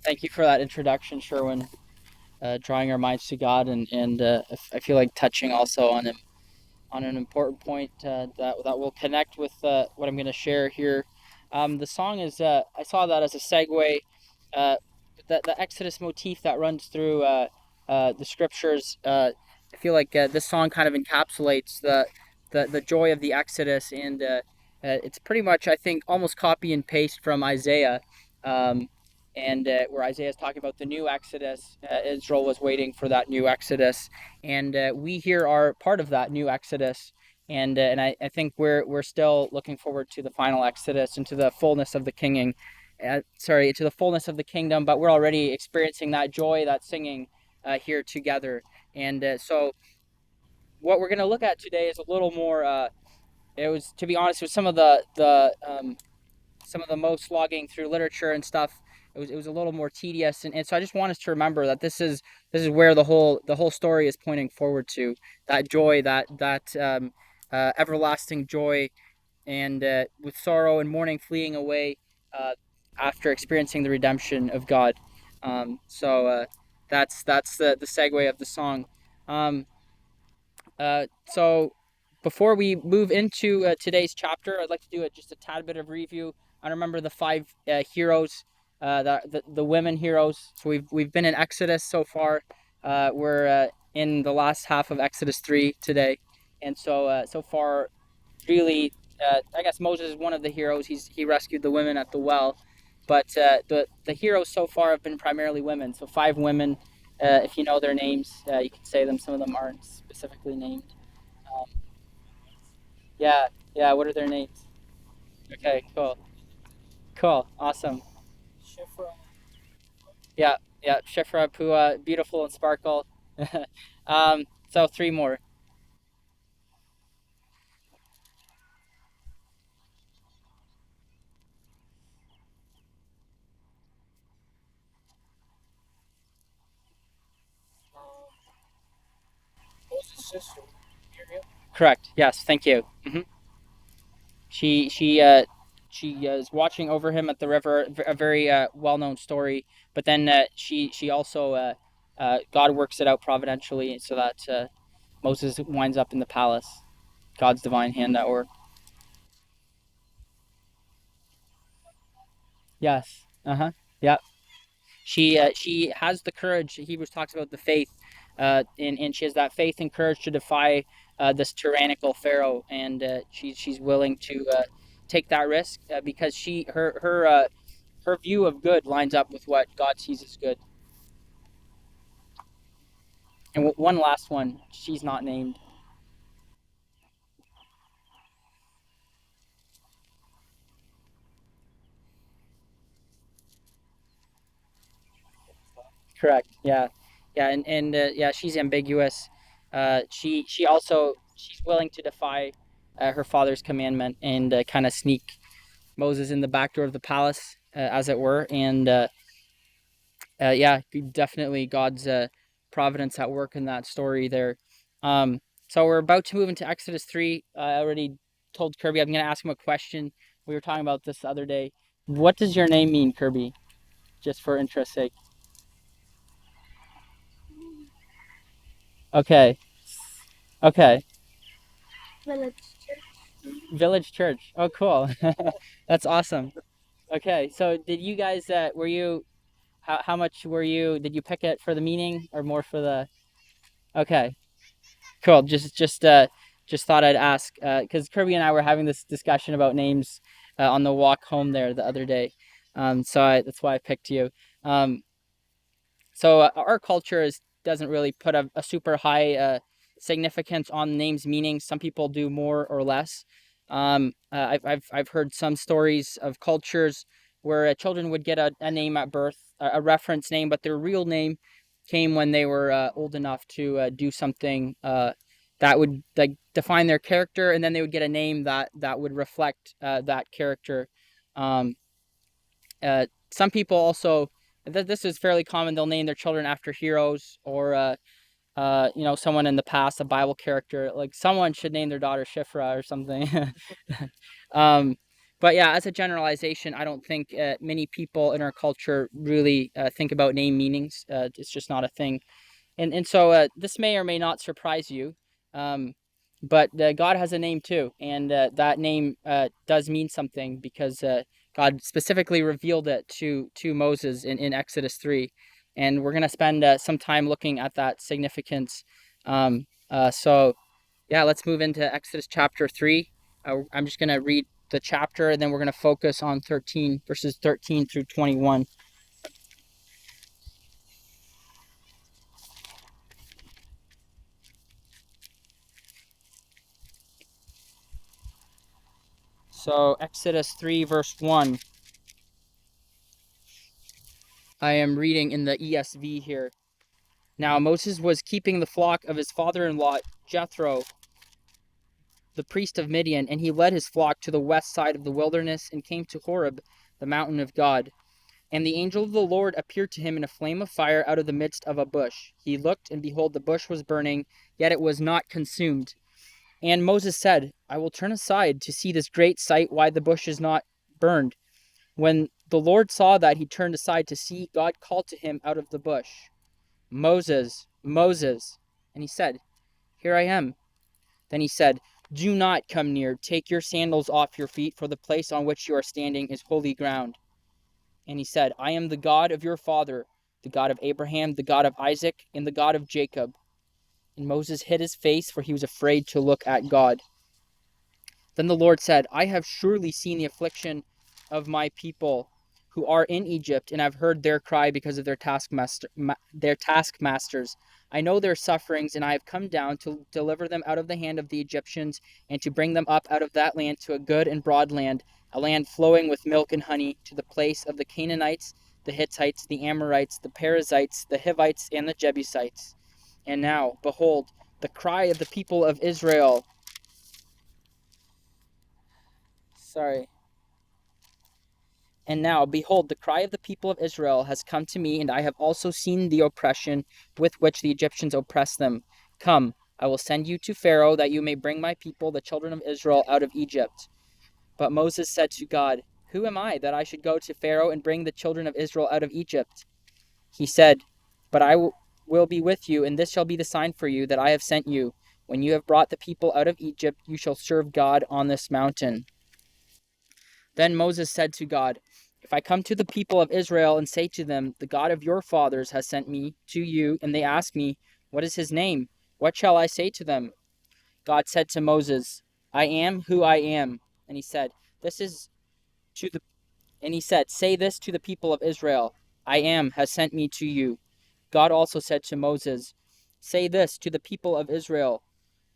Thank you for that introduction, Sherwin. Drawing our minds to God, and I feel like touching also on an important point that will connect with what I'm going to share here. The song is I saw that as a segue. The Exodus motif that runs through the scriptures. I feel like this song kind of encapsulates the joy of the Exodus, and it's pretty much, I think, almost copy and paste from Isaiah. Um, and where Isaiah is talking about the new Exodus, Israel was waiting for that new Exodus, and we here are part of that new Exodus. And I think we're still looking forward to the final Exodus and to the fullness of the kinging, to the fullness of the kingdom. But we're already experiencing that joy, that singing here together. And so what we're going to look at today is a little more. It was, to be honest, with some of the most slogging through literature and stuff. It was a little more tedious, and so I just want us to remember that this is where the whole story is pointing forward to, that joy, that everlasting joy, and with sorrow and mourning fleeing away uh, after experiencing the redemption of God. So that's the segue of the song. Um, so before we move into today's chapter, I'd like to do just a tad bit of review. I remember the five heroes, the women heroes. So we've been in Exodus so far. We're in the last half of Exodus 3 today, and so far, really, I guess Moses is one of the heroes. He rescued the women at the well, but the heroes so far have been primarily women. So five women. If you know their names, you can say them. Some of them aren't specifically named. Um, yeah, yeah. What are their names? Okay, cool, cool, awesome. Yeah, yeah. Shifra, Pua, beautiful and sparkle. So three more. Correct. Yes. Thank you. She she uh she is watching over him at the river. A very well known story. But then she also God works it out providentially so that Moses winds up in the palace. God's divine hand at work. Yes. Uh huh. Yeah. She has the courage. Hebrews talks about the faith, and she has that faith and courage to defy this tyrannical Pharaoh, and she's willing to take that risk because her view of good lines up with what God sees as good. And one last one, she's not named. Correct. Yeah, yeah, and yeah, she's ambiguous. She's willing to defy her father's commandment and kind of sneak Moses in the back door of the palace, as it were. And yeah, definitely God's providence at work in that story there. Um, so we're about to move into Exodus 3. I already told Kirby I'm going to ask him a question. We were talking about this the other day. What does your name mean, Kirby? Just for interest's sake. Okay. Okay. Village Church. Oh, cool. That's awesome. Okay. So did you guys, were you, how much were you, did you pick it for the meaning or more for the, okay. Cool. Just thought I'd ask because Kirby and I were having this discussion about names on the walk home there the other day. That's why I picked you. Um, our culture doesn't really put a super high significance on names' meanings. Some people do more or less. I've heard some stories of cultures where children would get a name at birth, a reference name, but their real name came when they were old enough to do something that would like define their character, and then they would get a name that would reflect that character. Um, some people also, this is fairly common. They'll name their children after heroes or someone in the past, a Bible character. Like someone should name their daughter Shifra or something. um, But yeah, as a generalization, I don't think many people in our culture really think about name meanings. It's just not a thing. And so this may or may not surprise you, um, but God has a name too, and that name does mean something because God specifically revealed it to Moses in Exodus 3, and we're gonna spend some time looking at that significance. So yeah, let's move into Exodus chapter 3. I'm just gonna read the chapter, and then we're gonna focus on 13 verses 13 through 21. So Exodus 3 verse 1. I am reading in the ESV here. Now Moses was keeping the flock of his father-in-law Jethro, the priest of Midian, and he led his flock to the west side of the wilderness and came to Horeb, the mountain of God. And the angel of the Lord appeared to him in a flame of fire out of the midst of a bush. He looked, and behold, the bush was burning, yet it was not consumed. And Moses said, I will turn aside to see this great sight, why the bush is not burned. When the Lord saw that he turned aside to see, God called to him out of the bush, Moses, Moses. And he said, Here I am. Then he said, Do not come near. Take your sandals off your feet, for the place on which you are standing is holy ground. And he said, I am the God of your father, the God of Abraham, the God of Isaac, and the God of Jacob. And Moses hid his face, for he was afraid to look at God. Then the Lord said, I have surely seen the affliction of my people who are in Egypt, and have heard their cry because of their taskmasters. I know their sufferings, and I have come down to deliver them out of the hand of the Egyptians, and to bring them up out of that land to a good and broad land, a land flowing with milk and honey, to the place of the Canaanites, the Hittites, the Amorites, the Perizzites, the Hivites, and the Jebusites. And now, behold, the cry of the people of Israel. Sorry. And now, behold, the cry of the people of Israel has come to me, and I have also seen the oppression with which the Egyptians oppress them. Come, I will send you to Pharaoh, that you may bring my people, the children of Israel, out of Egypt. But Moses said to God, Who am I, that I should go to Pharaoh and bring the children of Israel out of Egypt? He said, But will be with you, and this shall be the sign for you that I have sent you. When you have brought the people out of Egypt, you shall serve God on this mountain. Then Moses said to God, If I come to the people of Israel and say to them, The God of your fathers has sent me to you, and they ask me, What is his name? What shall I say to them? God said to Moses, I am who I am. And he said, This is to the and he said, Say this to the people of Israel, I am has sent me to you. God also said to Moses, Say this to the people of Israel,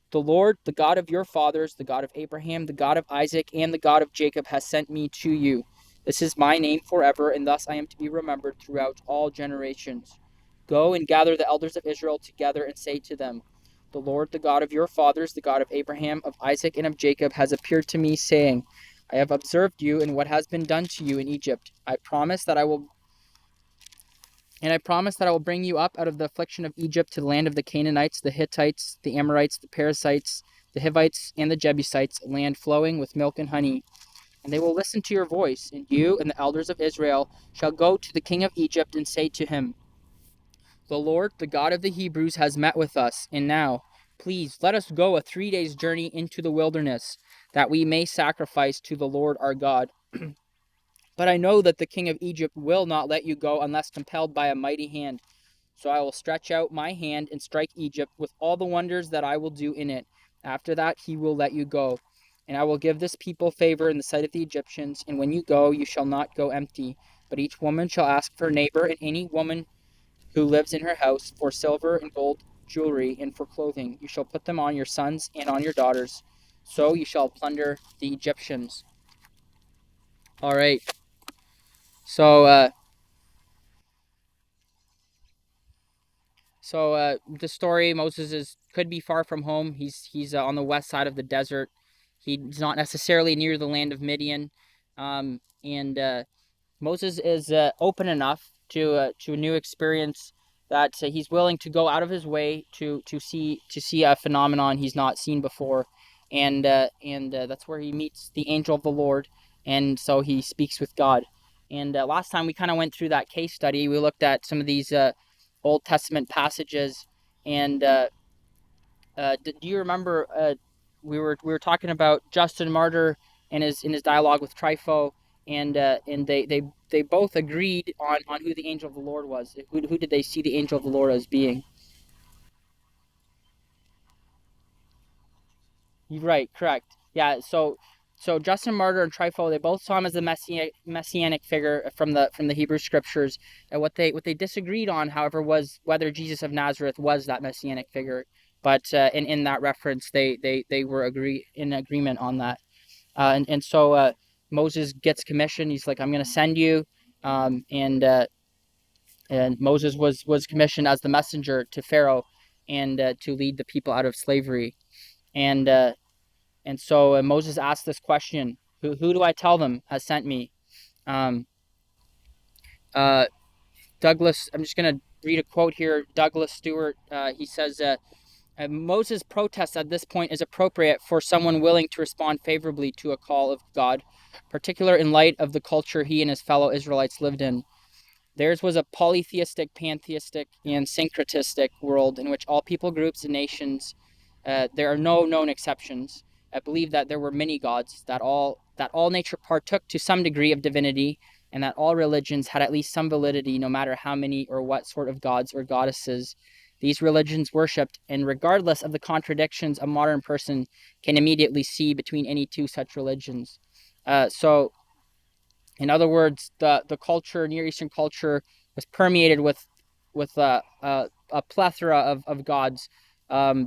the Lord, the God of your fathers, the God of Abraham, the God of Isaac, and the God of Jacob has sent me to you. This is my name forever, and thus I am to be remembered throughout all generations. Go and gather the elders of Israel together and say to them, The Lord, the God of your fathers, the God of Abraham, of Isaac, and of Jacob, has appeared to me, saying, I have observed you and what has been done to you in Egypt. I promise that I will bring you up out of the affliction of Egypt to the land of the Canaanites, the Hittites, the Amorites, the Perizzites, the Hivites, and the Jebusites, a land flowing with milk and honey. And they will listen to your voice, and you and the elders of Israel shall go to the king of Egypt and say to him, The Lord, the God of the Hebrews, has met with us, and now, please, let us go a 3 days' journey into the wilderness, that we may sacrifice to the Lord our God. But I know that the king of Egypt will not let you go unless compelled by a mighty hand. So I will stretch out my hand and strike Egypt with all the wonders that I will do in it. After that he will let you go. And I will give this people favor in the sight of the Egyptians. And when you go, you shall not go empty. But each woman shall ask for her neighbor and any woman who lives in her house for silver and gold jewelry and for clothing. You shall put them on your sons and on your daughters. So you shall plunder the Egyptians. All right. So, the story, Moses could be far from home. He's on the west side of the desert. He's not necessarily near the land of Midian, and Moses is open enough to a new experience that he's willing to go out of his way to see a phenomenon he's not seen before, and that's where he meets the angel of the Lord, and so he speaks with God. And last time we kind of went through that case study. We looked at some of these Old Testament passages, and do you remember we were talking about Justin Martyr and his in his dialogue with Trypho, and they both agreed on who the angel of the Lord was. Who did they see the angel of the Lord as being? Right, correct. Yeah, so Justin Martyr and Trypho, they both saw him as the messianic figure from the Hebrew scriptures. And what they disagreed on, however, was whether Jesus of Nazareth was that messianic figure. But in that reference, they were in agreement on that. And so Moses gets commissioned. He's like, I'm going to send you, um, and uh, and Moses was commissioned as the messenger to Pharaoh, and to lead the people out of slavery. And and so Moses asked this question: Who do I tell them has sent me? Um, uh, Douglas, I'm just gonna read a quote here. Douglas Stewart, he says, Moses' protest at this point is appropriate for someone willing to respond favorably to a call of God, particular in light of the culture he and his fellow Israelites lived in. Theirs was a polytheistic, pantheistic, and syncretistic world in which all people groups and nations, there are no known exceptions, believed that there were many gods, that all nature partook to some degree of divinity, and that all religions had at least some validity, no matter how many or what sort of gods or goddesses these religions worshipped, and regardless of the contradictions a modern person can immediately see between any two such religions. So in other words, the culture, Near Eastern culture, was permeated with a plethora of gods.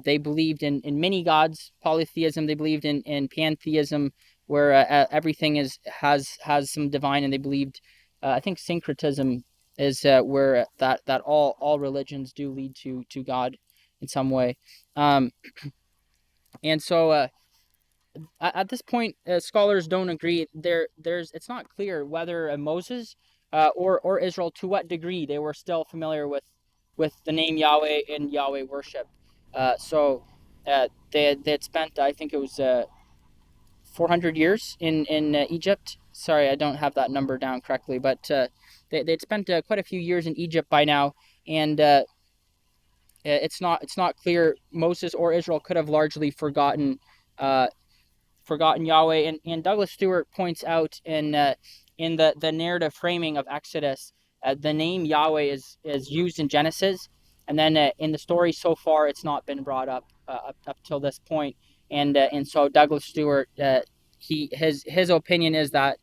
They believed in many gods, polytheism. They believed in pantheism, where everything has some divine, and they believed. I think syncretism is where that all religions do lead to God in some way. Um, and so at this point, scholars don't agree. There's it's not clear whether Moses or Israel, to what degree they were still familiar with the name Yahweh and Yahweh worship. They had spent, I think it was 400 years in Egypt. Sorry, I don't have that number down correctly, but they'd spent quite a few years in Egypt by now, and it's not clear Moses or Israel could have largely uh, forgotten Yahweh. And Douglas Stewart points out in the narrative framing of Exodus, the name Yahweh is used in Genesis, and then in the story so far, it's not been brought up till this point. And so Douglas Stewart, his opinion is that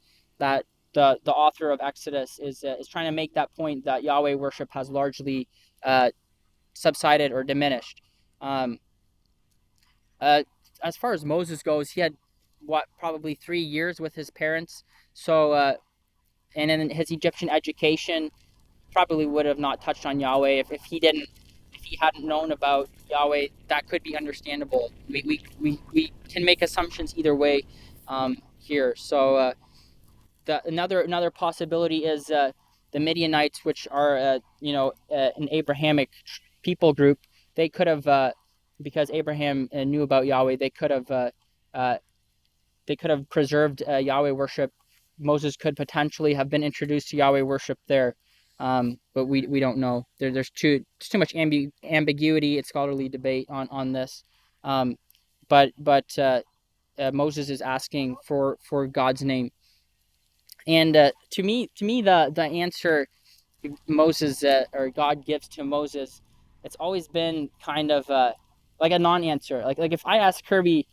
the author of Exodus is trying to make that point that Yahweh worship has largely uh, subsided or diminished. Um, uh, as far as Moses goes, he had probably 3 years with his parents. So and in his Egyptian education, probably would have not touched on Yahweh if he hadn't known about Yahweh. That could be understandable. We can make assumptions either way here. So another possibility is the Midianites, which are an Abrahamic people group. They could have because Abraham knew about Yahweh. Uh, they could have preserved Yahweh worship. Moses could potentially have been introduced to Yahweh worship there, but we don't know. There's too much ambiguity and scholarly debate on this. Um, but Moses is asking for God's name, and to me the answer Moses or God gives to Moses, it's always been kind of like a non-answer. Like if I ask Kirby,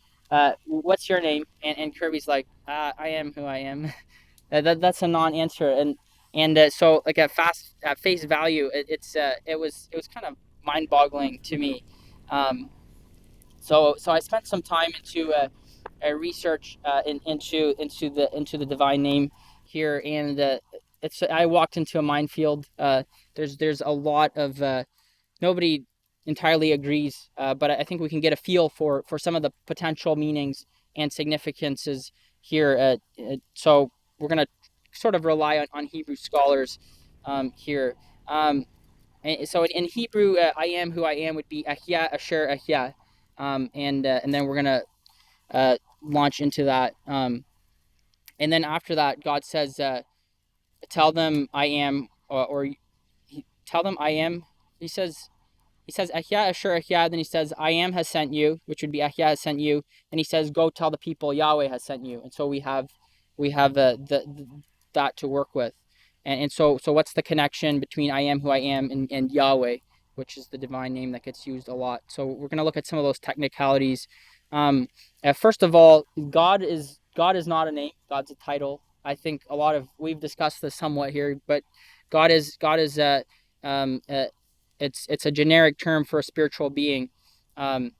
"What's your name?" and Kirby's like, "I am who I am." That's a non-answer, and so like at face value, it was kind of mind-boggling to me. Um, so I spent some time into research into the divine name here, and it's I walked into a minefield. There's a lot of nobody entirely agrees, but I think we can get a feel for some of the potential meanings and significances here. So we're gonna sort of rely on Hebrew scholars here. So in Hebrew, I am who I am would be Ahya Asher Ahya, and then we're gonna launch into that. And then after that, God says, "Tell them I am," tell them I am. He says, Ahya Ashur Ahya. Then he says, I am has sent you, which would be Ahya has sent you. And he says, go tell the people Yahweh has sent you. And so we have that to work with. And so what's the connection between I am who I am and Yahweh, which is the divine name that gets used a lot. So we're going to look at some of those technicalities. First of all, God is not a name. God's a title. I think we've discussed this somewhat here, but God is um, uh, it's a generic term for a spiritual being, um,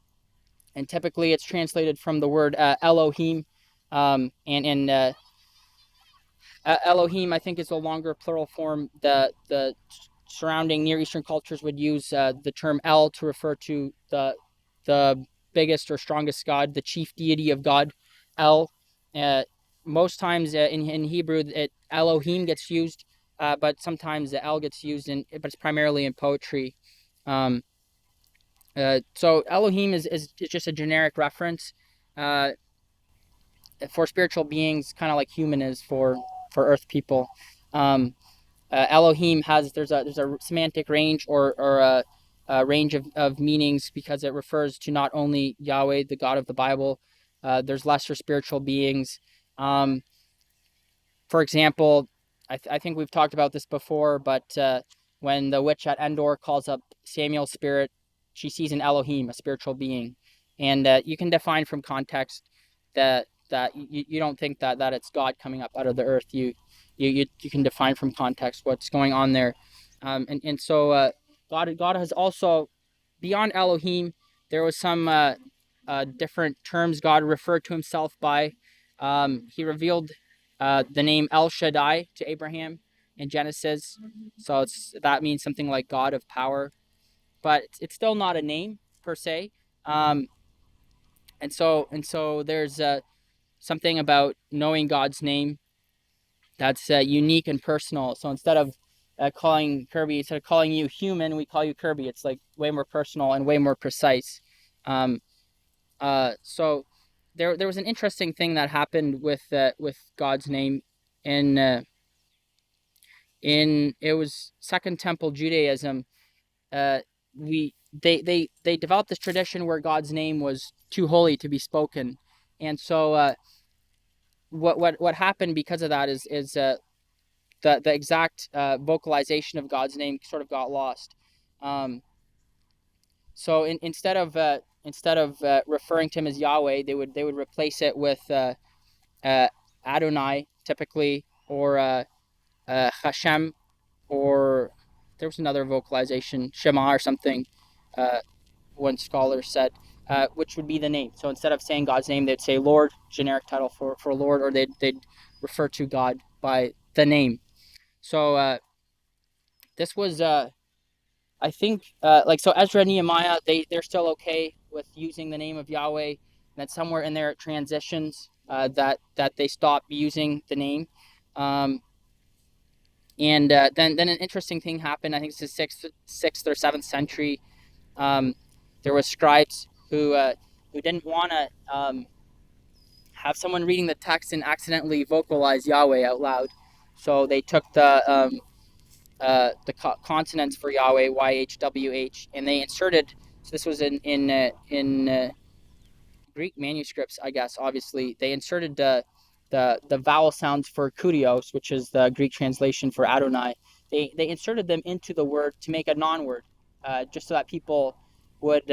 and typically it's translated from the word Elohim, and Elohim I think is a longer plural form. The surrounding Near Eastern cultures would use the term El to refer to the biggest or strongest God, the chief deity of God, El. Uh, Most times in Hebrew, Elohim gets used, but sometimes the El gets used but it's primarily in poetry. Um, so Elohim is just a generic reference uh, for spiritual beings, kind of like human is for Earth people. Um, Elohim there's a semantic range or a range of meanings because it refers to not only Yahweh, the God of the Bible. There's lesser spiritual beings. Um, for example, I think we've talked about this before, but when the witch at Endor calls up Samuel's spirit, she sees an Elohim, a spiritual being, and you can define from context that you don't think that it's God coming up out of the earth. You can define from context what's going on there, and so God has also beyond Elohim. There was some different terms God referred to himself by. He revealed the name El Shaddai to Abraham in Genesis. So that means something like God of power, but it's still not a name per se. Um, and so there's something about knowing God's name that's unique and personal. So instead of calling you human, we call you Kirby. It's like way more personal and way more precise. Um, so there was an interesting thing that happened with God's name in it was Second Temple Judaism. Uh, we they developed this tradition where God's name was too holy to be spoken, and so what happened because of that is the exact vocalization of God's name sort of got lost. Um, so instead of referring to him as Yahweh, they would replace it with uh, Adonai typically, or Hashem, or there was another vocalization, Shema or something. Uh, One scholar said, which would be the name. So instead of saying God's name, they'd say Lord, generic title for Lord, or they'd refer to God by the name. So this was, I think, so Ezra and Nehemiah, they're still okay with using the name of Yahweh. And then somewhere in there it transitions that they stop using the name. Um, and then an interesting thing happened. I think it's the sixth or seventh century. Um, there was scribes who didn't want to have someone reading the text and accidentally vocalize Yahweh out loud. So they took the consonants for Yahweh, YHWH, and they inserted. So this was in Greek manuscripts, I guess. Obviously, they inserted the vowel sounds for Kurios, which is the Greek translation for Adonai. They inserted them into the word to make a non-word, just so that people would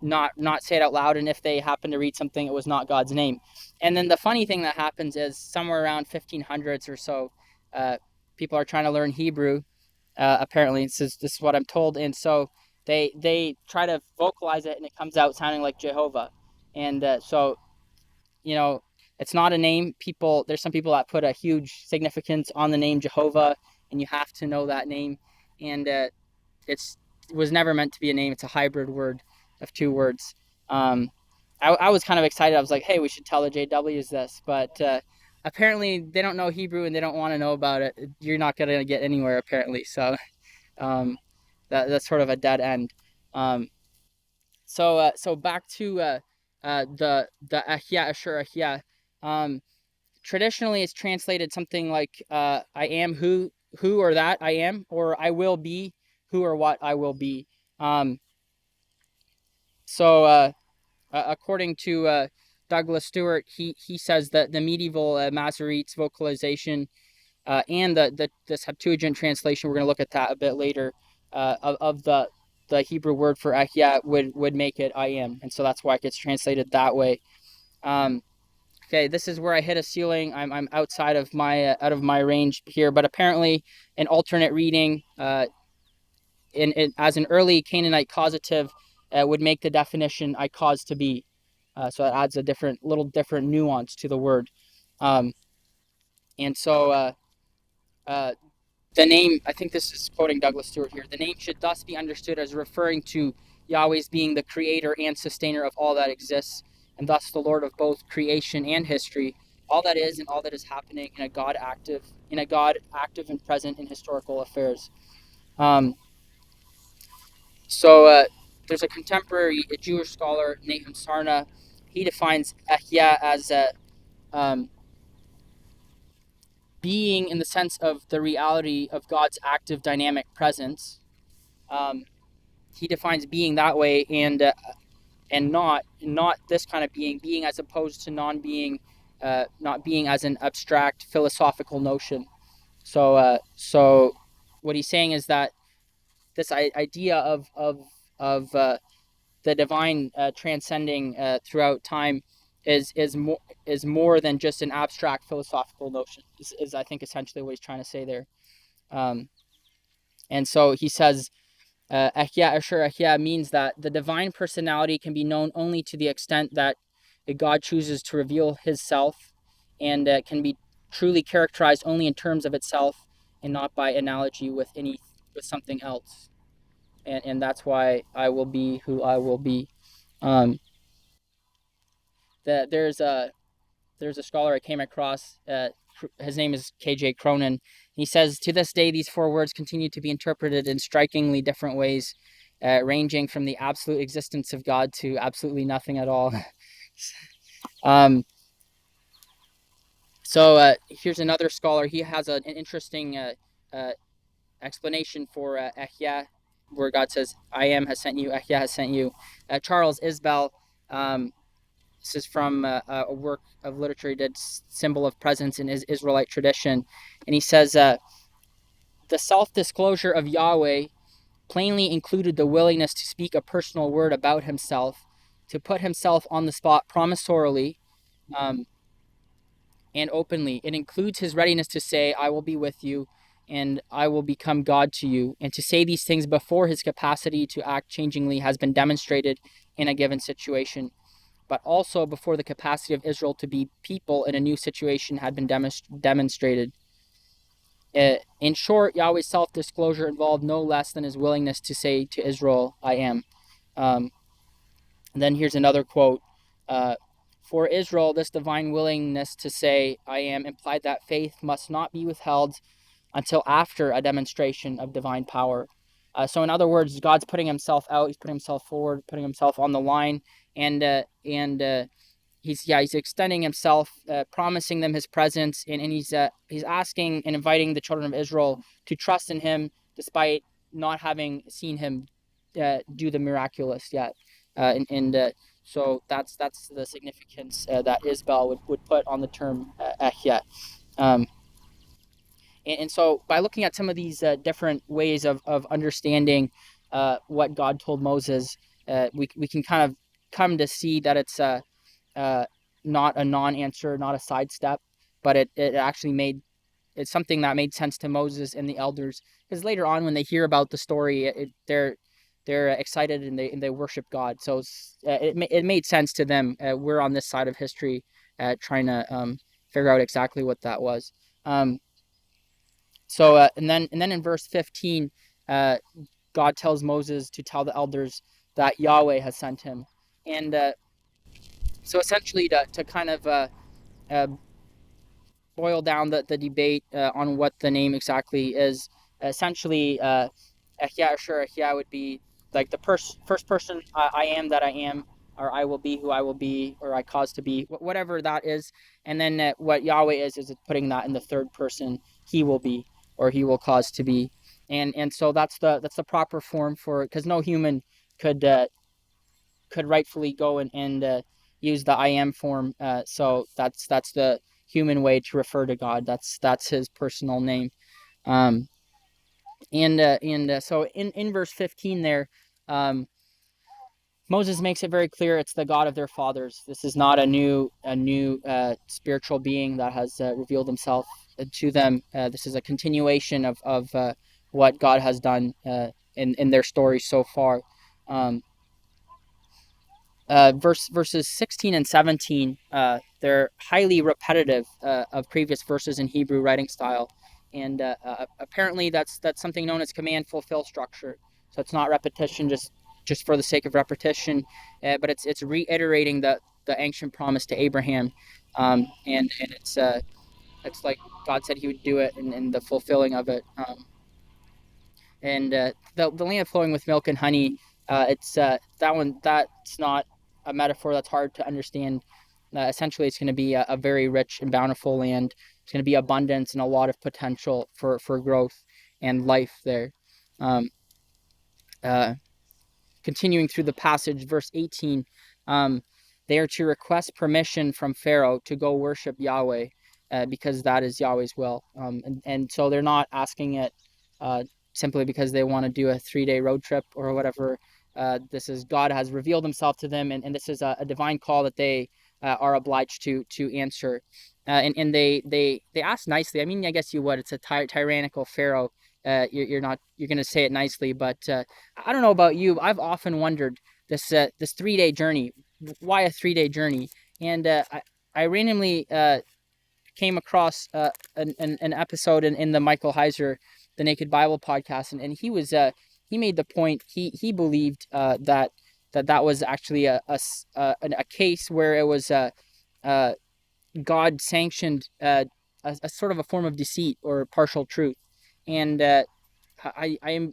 not say it out loud, and if they happen to read something, it was not God's name. And then the funny thing that happens is somewhere around 1500s or so, uh, people are trying to learn Hebrew. Apparently, this is what I'm told, and so they try to vocalize it, and it comes out sounding like Jehovah. And so you know, it's not a name. There's some people that put a huge significance on the name Jehovah, and you have to know that name. And it's it was never meant to be a name. It's a hybrid word of two words. Um, I was kind of excited. I was like, hey, we should tell the JWs this, but apparently they don't know Hebrew and they don't want to know about it. You're not gonna get anywhere apparently. So um, that's sort of a dead end. Um, so back to the Ahya Ashur Ahya. Um, traditionally it's translated something like I am who or that I am, or I will be who or what I will be. Um, so according to Douglas Stewart, he says that the medieval Masoretes vocalization and the Septuagint translation, we're going to look at that a bit later, of the Hebrew word for Ehyeh would make it I am, and so that's why it gets translated that way. Um, okay, this is where I hit a ceiling. I'm outside of my out of my range here, but apparently an alternate reading as an early Canaanite causative would make the definition I cause to be. So it adds a little different nuance to the word. Um, and so uh, the name, I think this is quoting Douglas Stewart here, the name should thus be understood as referring to Yahweh's being the creator and sustainer of all that exists, and thus the Lord of both creation and history, all that is and all that is happening in a God active and present in historical affairs. Um, so there's a contemporary Jewish scholar, Nahum Sarna. He defines Ehyeh as um, being in the sense of the reality of God's active dynamic presence. Um, he defines being that way, and not this kind of being as opposed to non-being, not being as an abstract philosophical notion. So what he's saying is that this idea of the divine transcending throughout time is more than just an abstract philosophical notion. Is I think essentially what he's trying to say there. Um, and so he says, Ehyeh Asher Ehyeh means that the divine personality can be known only to the extent that God chooses to reveal His self, and can be truly characterized only in terms of itself and not by analogy with something else. And that's why I will be who I will be. Um, that there's a scholar I came across. His name is KJ Cronin. He says, to this day, these four words continue to be interpreted in strikingly different ways, ranging from the absolute existence of God to absolutely nothing at all. um, so here's another scholar. He has an interesting uh, explanation for Ehyeh, where God says, I am has sent you, Ehyeh has sent you. Charles Isbell, um, this is from a work of literature he did, Symbol of Presence in his Israelite tradition. And he says, the self-disclosure of Yahweh plainly included the willingness to speak a personal word about himself, to put himself on the spot promisorially um, and openly. It includes his readiness to say, I will be with you and I will become God to you. And to say these things before his capacity to act changingly has been demonstrated in a given situation, but also before the capacity of Israel to be people in a new situation had been demonstrated. In short, Yahweh's self-disclosure involved no less than his willingness to say to Israel, I am. Um, then here's another quote. For Israel, this divine willingness to say, I am, implied that faith must not be withheld until after a demonstration of divine power. So in other words, God's putting himself out, he's putting himself forward, putting himself on the line, and he's extending himself, promising them his presence, and he's asking and inviting the children of Israel to trust in him despite not having seen him do the miraculous yet. And so that's the significance that Isbell would put on the term Ehyeh. Um, and so by looking at some of these different ways of understanding what God told Moses, we can kind of come to see that it's uh, not a non-answer, not a sidestep, but it actually it's something that made sense to Moses and the elders, because later on when they hear about the story, they're excited and they worship God. So it made sense to them. We're on this side of history, trying to figure out exactly what that was. Um, and then in verse 15, uh, God tells Moses to tell the elders that Yahweh has sent him, and so essentially to kind of uh, boil down the debate on what the name exactly is, essentially Ehyeh Asher Ehyeh would be like the first person I am that I am, or I will be who I will be, or I cause to be, whatever that is. And then what Yahweh is putting that in the third person, he will be, or he will cause to be. And so that's the proper form for it, because no human could rightfully go and use the I am form. So that's the human way to refer to God. That's his personal name. Um, and so in verse 15 there, um, Moses makes it very clear it's the God of their fathers. This is not a new spiritual being that has revealed himself to them. This is a continuation of what God has done in their story so far. Um, verses 16 and 17, they're highly repetitive of previous verses in Hebrew writing style, and apparently that's something known as command fulfill structure. So it's not repetition just for the sake of repetition, but it's reiterating the ancient promise to Abraham, and it's like God said he would do it, and the fulfilling of it. And the land flowing with milk and honey, it's that's not a metaphor that's hard to understand. Essentially, it's going to be a very rich and bountiful land. It's going to be abundance and a lot of potential for growth and life there. Um, uh, Continuing through the passage, verse 18, um, they are to request permission from Pharaoh to go worship Yahweh, because that is Yahweh's will. And so they're not asking it uh, simply because they want to do a 3-day road trip or whatever. This is God has revealed himself to them, and this is a divine call that they are obliged to answer. And they ask nicely. I mean, I guess you would. It's a tyrannical Pharaoh. You're going to say it nicely, but I don't know about you. I've often wondered this 3-day journey. Why a 3-day journey? And I randomly came across an episode in the Michael Heiser, the Naked Bible podcast, and he made the point. He believed that was actually a case where it was uh, God sanctioned a sort of a form of deceit or partial truth, and I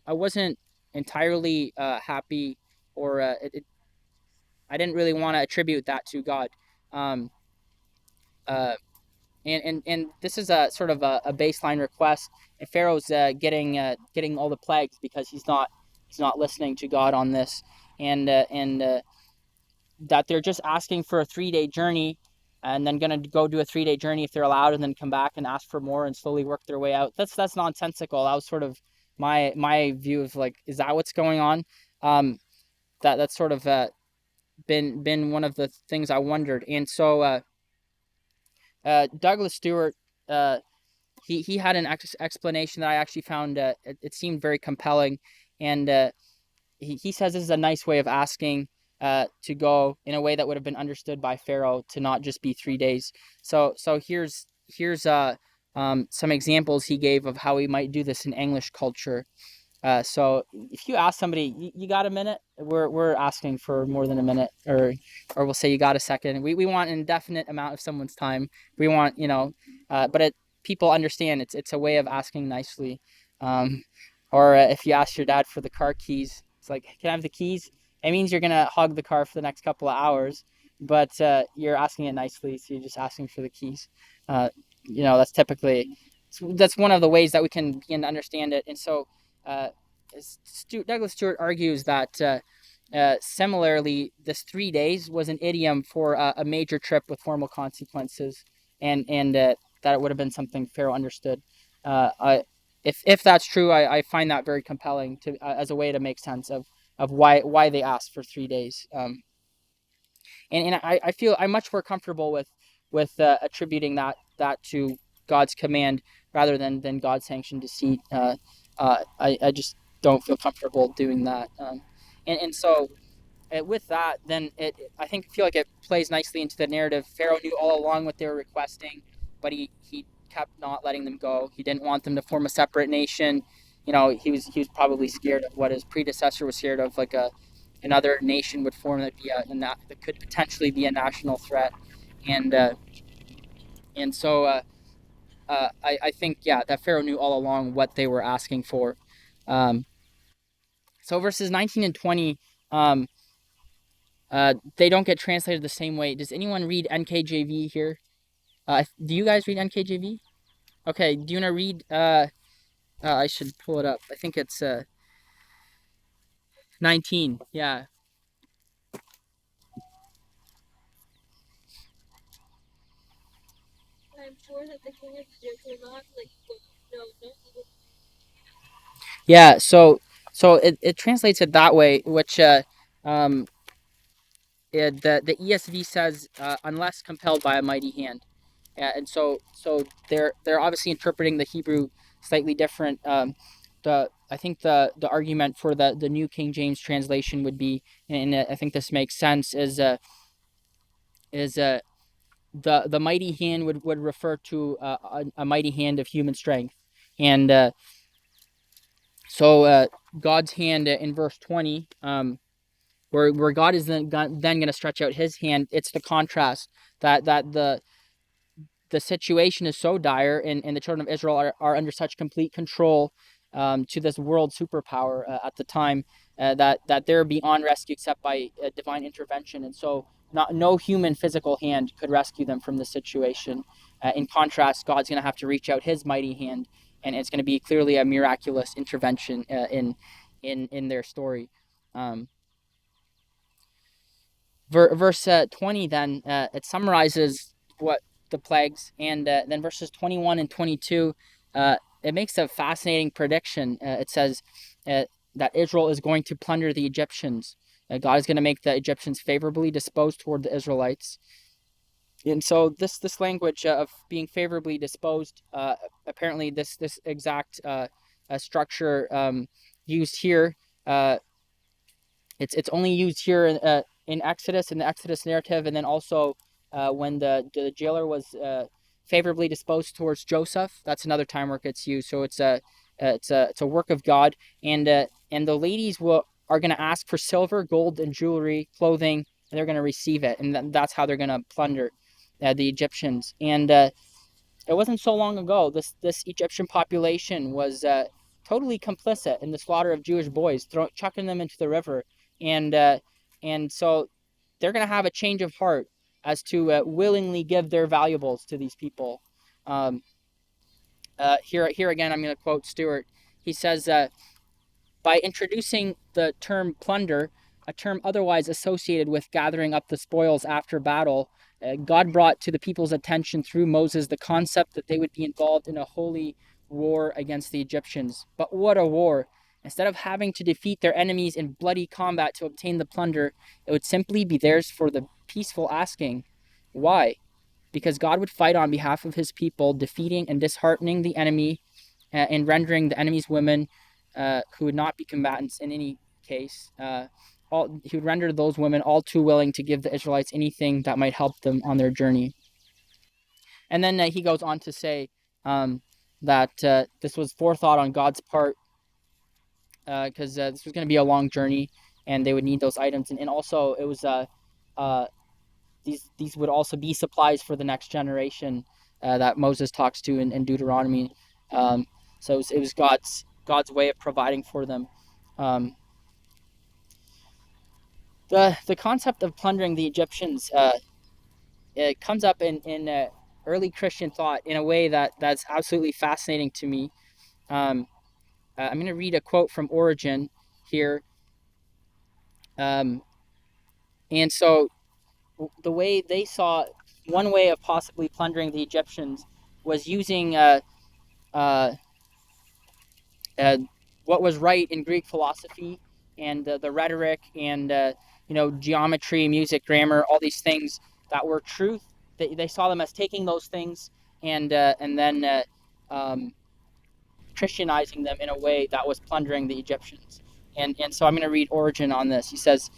wasn't entirely happy, or I didn't really want to attribute that to God. Um, uh, and this is a sort of a baseline request. And Pharaoh's getting all the plagues because he's not listening to God on this, and that they're just asking for a 3-day journey, and then going to go do a 3-day journey if they're allowed, and then come back and ask for more and slowly work their way out. That's nonsensical. That was sort of my view of, like, is that what's going on? Um, that's sort of been one of the things I wondered. And so Douglas Stewart, uh, he had an explanation that I actually found it seemed very compelling, and he says this is a nice way of asking to go in a way that would have been understood by Pharaoh, to not just be 3 days. So here's some examples he gave of how we might do this in English culture. So if you ask somebody, you got a minute? We're asking for more than a minute, or we'll say you got a second. We want an indefinite amount of someone's time. We want, but people understand it's a way of asking nicely. Um, or if you ask your dad for the car keys, it's like, can I have the keys? It means you're gonna hog the car for the next couple of hours, but you're asking it nicely, so you're just asking for the keys. Uh, that's typically that's one of the ways that we can begin to understand it. And so uh, Douglas Stewart argues that similarly, this 3 days was an idiom for a major trip with formal consequences, and that it would have been something Pharaoh understood. If that's true, I find that very compelling to as a way to make sense of why they asked for 3 days. And I feel I'm much more comfortable with attributing that to God's command rather than God sanctioned deceit. I just don't feel comfortable doing that. And so with that, then I feel like it plays nicely into the narrative. Pharaoh knew all along what they were requesting, but he kept not letting them go. He didn't want them to form a separate nation. He was probably scared of what his predecessor was scared of, like another nation would form that could potentially be a national threat. And uh, and so I think, yeah, that Pharaoh knew all along what they were asking for. Um, so verses 19 and 20, um, They don't get translated the same way. Does anyone read NKJV here? Do you guys read NKJV? Okay, do you want to read? I should pull it up. I think it's 19. Yeah. Yeah. So it translates it that way, which um the ESV says unless compelled by a mighty hand. And so they're obviously interpreting the Hebrew slightly different. The I think the argument for the New King James translation would be, and I think this makes sense, is the mighty hand would refer to a mighty hand of human strength, and so God's hand in verse 20, where God is then going to stretch out His hand. It's the contrast that the situation is so dire, and the children of Israel are under such complete control to this world superpower at the time, that they're beyond rescue except by divine intervention. And so no human physical hand could rescue them from the situation. In contrast, God's going to have to reach out His mighty hand, and it's going to be clearly a miraculous intervention in their story. Um, verse 20 then it summarizes what the plagues, and then verses 21 and 22 it makes a fascinating prediction. It says that Israel is going to plunder the Egyptians. God is going to make the Egyptians favorably disposed toward the Israelites. And so this language of being favorably disposed, apparently this exact structure used here, uh, it's only used here in Exodus, in the Exodus narrative, and then also when the jailer was favorably disposed towards Joseph. That's another time where it gets used. So it's a work of God, and the ladies are going to ask for silver, gold, and jewelry, clothing, and they're going to receive it, and that's how they're going to plunder the Egyptians. And it wasn't so long ago. This Egyptian population was totally complicit in the slaughter of Jewish boys, chucking them into the river, and uh, and so they're going to have a change of heart as to willingly give their valuables to these people. Um, here again, I'm going to quote Stewart. He says, by introducing the term plunder, a term otherwise associated with gathering up the spoils after battle, God brought to the people's attention through Moses the concept that they would be involved in a holy war against the Egyptians. But what a war! Instead of having to defeat their enemies in bloody combat to obtain the plunder, it would simply be theirs for the peaceful asking. Why? Because God would fight on behalf of his people, defeating and disheartening the enemy and rendering the enemy's women, who would not be combatants in any case, he would render those women all too willing to give the Israelites anything that might help them on their journey. And then he goes on to say that this was forethought on God's part, because this was going to be a long journey, and they would need those items, and also it was uh, these would also be supplies for the next generation that Moses talks to in Deuteronomy. Um, so it was God's way of providing for them. Um, the concept of plundering the Egyptians, it comes up in early Christian thought in a way that's absolutely fascinating to me. Um, I'm going to read a quote from Origen here. Um, and so the way they saw, one way of possibly plundering the Egyptians was using uh, uh, what was right in Greek philosophy, and the rhetoric, and geometry, music, grammar, all these things that were truth. They saw them as taking those things and then Christianizing them in a way that was plundering the Egyptians. And so I'm going to read Origen on this. He says,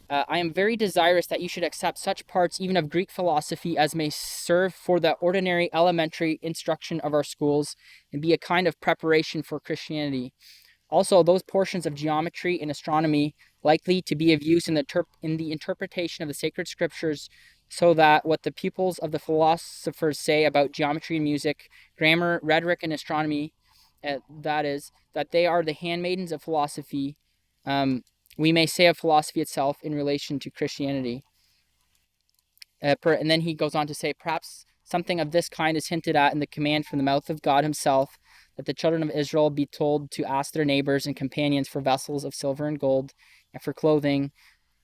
I am very desirous that you should accept such parts even of Greek philosophy as may serve for the ordinary elementary instruction of our schools and be a kind of preparation for Christianity. Also, those portions of geometry and astronomy likely to be of use in the interpretation of the sacred scriptures, so that what the pupils of the philosophers say about geometry and music, grammar, rhetoric, and astronomy, that is, that they are the handmaidens of philosophy, um, we may say of philosophy itself in relation to Christianity. And then he goes on to say, perhaps something of this kind is hinted at in the command from the mouth of God himself, that the children of Israel be told to ask their neighbors and companions for vessels of silver and gold, and for clothing,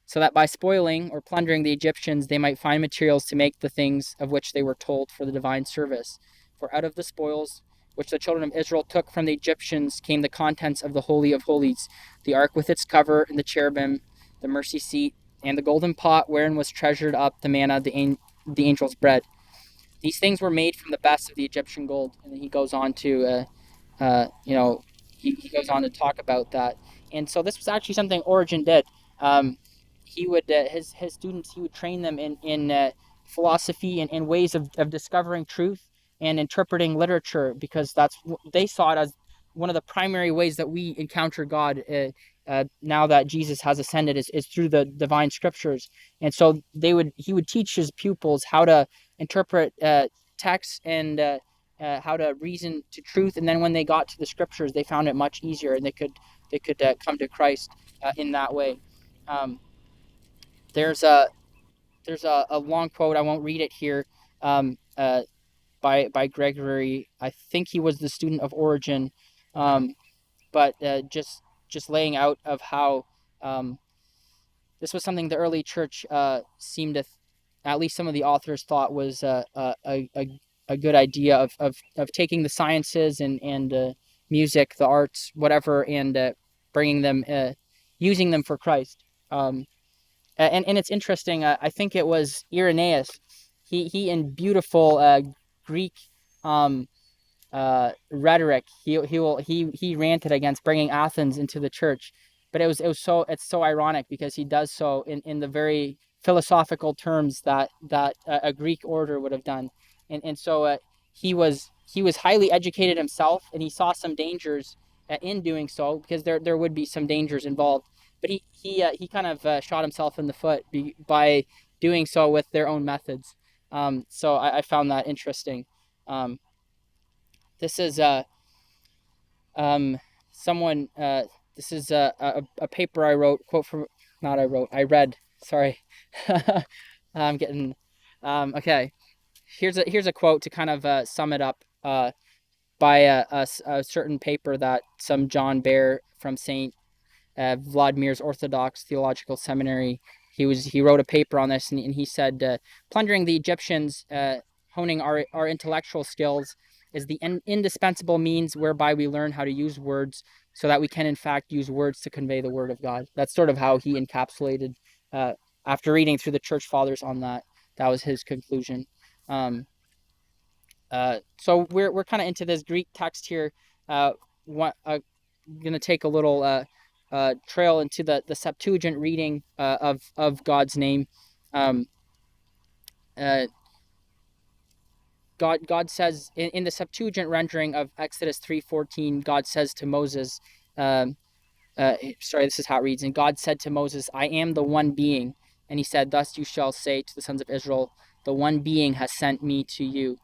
so that by spoiling or plundering the Egyptians they might find materials to make the things of which they were told for the divine service. For out of the spoils which the children of Israel took from the Egyptians came the contents of the Holy of Holies, the ark with its cover, and the cherubim, the mercy seat, and the golden pot wherein was treasured up the manna, the angel's bread. These things were made from the best of the Egyptian gold. And then he goes on to, you know, he goes on to talk about that. And so this was actually something Origen did. Um, he would his students, he would train them in philosophy and ways of discovering truth and interpreting literature, because they saw it as one of the primary ways that we encounter God now that Jesus has ascended is through the divine scriptures. And so he would teach his pupils how to interpret texts and how to reason to truth. And then when they got to the scriptures, they found it much easier, and they could come to Christ in that way. Um, there's a long quote. I won't read it here. Um, uh, by Gregory. I think he was the student of Origen, um, but just laying out of how um, this was something the early church seemed to, at least some of the authors thought was a good idea of taking the sciences and music, the arts, whatever, and bringing them, using them for Christ. Um, and it's interesting. I think it was Irenaeus. He in beautiful Greek um, rhetoric. He ranted against bringing Athens into the church, but it's so ironic because he does so in the very philosophical terms that a Greek order would have done, and so he was highly educated himself, and he saw some dangers in doing so, because there would be some dangers involved, but he kind of shot himself in the foot by doing so with their own methods. So I found that interesting. Um, this is um, someone. This is a paper I wrote. Quote from not I wrote. I read. Sorry, I'm getting. Okay, here's a quote to kind of sum it up. By a certain paper that some John Bear from Saint Vladimir's Orthodox Theological Seminary. He wrote a paper on this, and he said, plundering the Egyptians, honing our intellectual skills, is the indispensable means whereby we learn how to use words, so that we can in fact use words to convey the word of God. That's sort of how he encapsulated. Uh, After reading through the church fathers on that, that was his conclusion. Um, so we're kind of into this Greek text here. What gonna take a little trail into the Septuagint reading of God's name. Um, uh, God says in the Septuagint rendering of Exodus 3:14, God says to Moses, um, sorry, this is how it reads. And God said to Moses, "I am the one being," and He said, "Thus you shall say to the sons of Israel, the one being has sent me to you."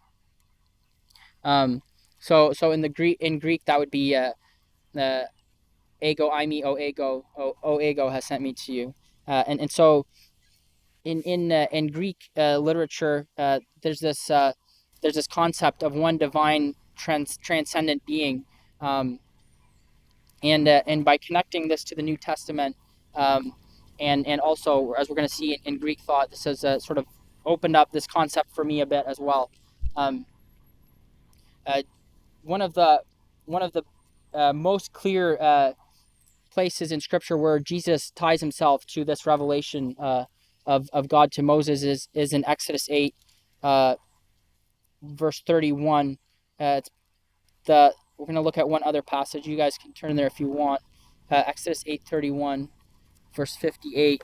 Um, so in Greek that would be ego I o ego has sent me to you, and so in Greek literature, there's this concept of one divine transcendent being, um, and by connecting this to the New Testament, um, and also, as we're going to see in Greek thought, this has sort of opened up this concept for me a bit as well. Um, uh, one of the one of the most clear places in Scripture where Jesus ties himself to this revelation of God to Moses is in Exodus 8, uh, verse 31. It's we're going to look at one other passage. You guys can turn there if you want. Exodus 8:31, verse 58.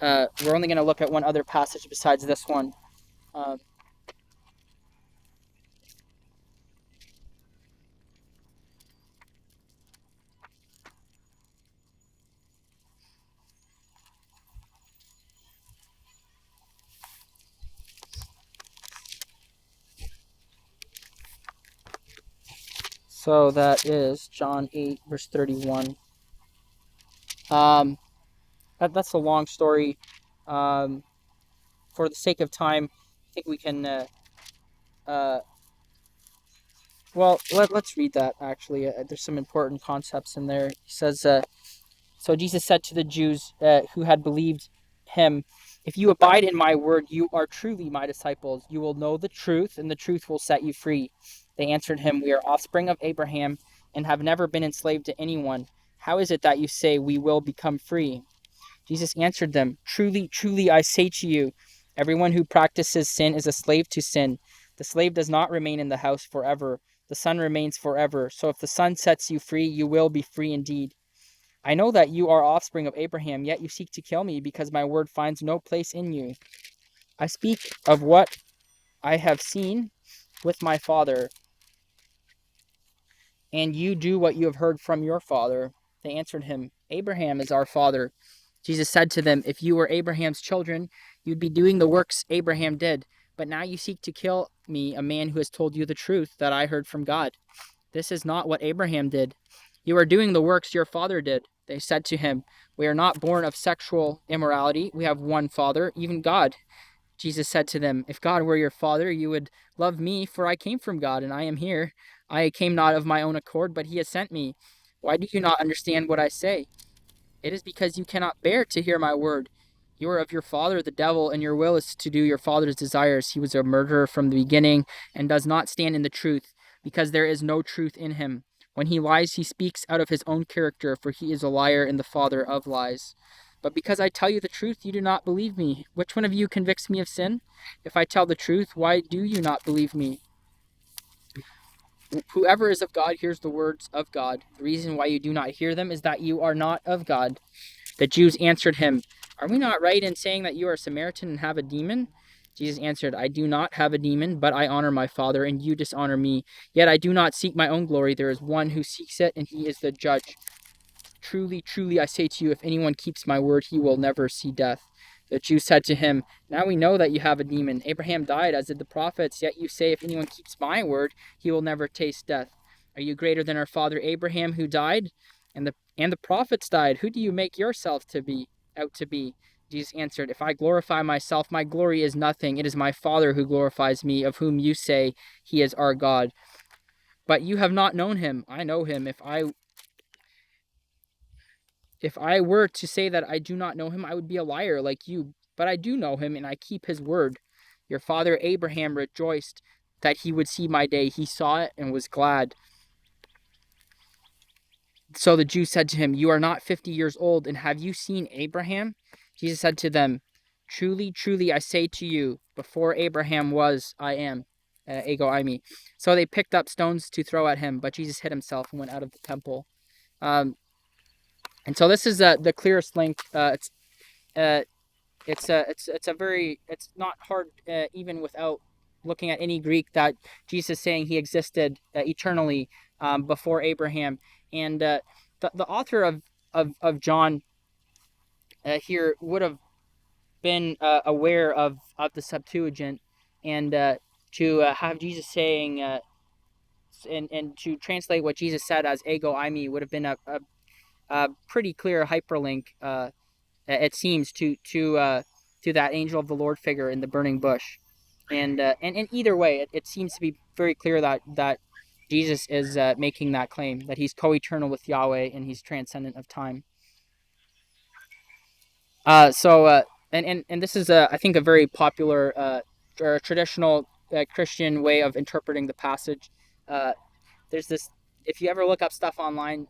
We're only going to look at one other passage besides this one. Um, so that is John 8, verse 31. Um, that's a long story. Um, for the sake of time, I think we can. Uh, let's read that actually. There's some important concepts in there. He says, so Jesus said to the Jews who had believed him, "If you abide in my word, you are truly my disciples. You will know the truth, and the truth will set you free." They answered him, "We are offspring of Abraham and have never been enslaved to anyone. How is it that you say we will become free?" Jesus answered them, "Truly, truly, I say to you, everyone who practices sin is a slave to sin. The slave does not remain in the house forever. The son remains forever. So if the son sets you free, you will be free indeed. I know that you are offspring of Abraham, yet you seek to kill me because my word finds no place in you. I speak of what I have seen with my father, and you do what you have heard from your father." They answered him, "Abraham is our father." Jesus said to them, "If you were Abraham's children, you'd be doing the works Abraham did. But now you seek to kill me, a man who has told you the truth that I heard from God. This is not what Abraham did. You are doing the works your father did." They said to him, "We are not born of sexual immorality. We have one Father, even God." Jesus said to them, "If God were your father, you would love me, for I came from God, and I am here. I came not of my own accord, but he has sent me. Why do you not understand what I say? It is because you cannot bear to hear my word. You are of your father, the devil, and your will is to do your father's desires. He was a murderer from the beginning and does not stand in the truth, because there is no truth in him. When he lies, he speaks out of his own character, for he is a liar and the father of lies. But because I tell you the truth, you do not believe me. Which one of you convicts me of sin? If I tell the truth, why do you not believe me? Whoever is of God hears the words of God. The reason why you do not hear them is that you are not of God. The Jews answered him, "Are we not right in saying that you are a Samaritan and have a demon?" Jesus answered, "I do not have a demon, but I honor my Father, and you dishonor me. Yet I do not seek my own glory. There is one who seeks it, and he is the judge. Truly, truly, I say to you, if anyone keeps my word, he will never see death." The Jews said to him, "Now we know that you have a demon. Abraham died, as did the prophets, yet you say, if anyone keeps my word, he will never taste death. Are you greater than our father Abraham, who died? And the prophets died. Who do you make yourself to be out to be?" Jesus answered, "If I glorify myself, my glory is nothing. It is my Father who glorifies me, of whom you say he is our God. But you have not known him. I know him. If I were to say that I do not know him, I would be a liar like you. But I do know him, and I keep his word. Your father Abraham rejoiced that he would see my day. He saw it and was glad." So the Jews said to him, "You are not 50 years old, and have you seen Abraham?" Jesus said to them, "Truly, truly, I say to you, before Abraham was, I am. Ego eimi." So they picked up stones to throw at him, but Jesus hid himself and went out of the temple. Um, and so this is the clearest link. Uh, it's a very, it's not hard even without looking at any Greek, that Jesus is saying he existed eternally before Abraham. And the author of John here would have been aware of the Septuagint, and to have Jesus saying and to translate what Jesus said as ego eimi would have been a pretty clear hyperlink, it seems, to that angel of the Lord figure in the burning bush. And either way, it seems to be very clear that Jesus is making that claim, that he's co-eternal with Yahweh and he's transcendent of time. And this is I think a very popular traditional Christian way of interpreting the passage. Uh, there's this, if you ever look up stuff online,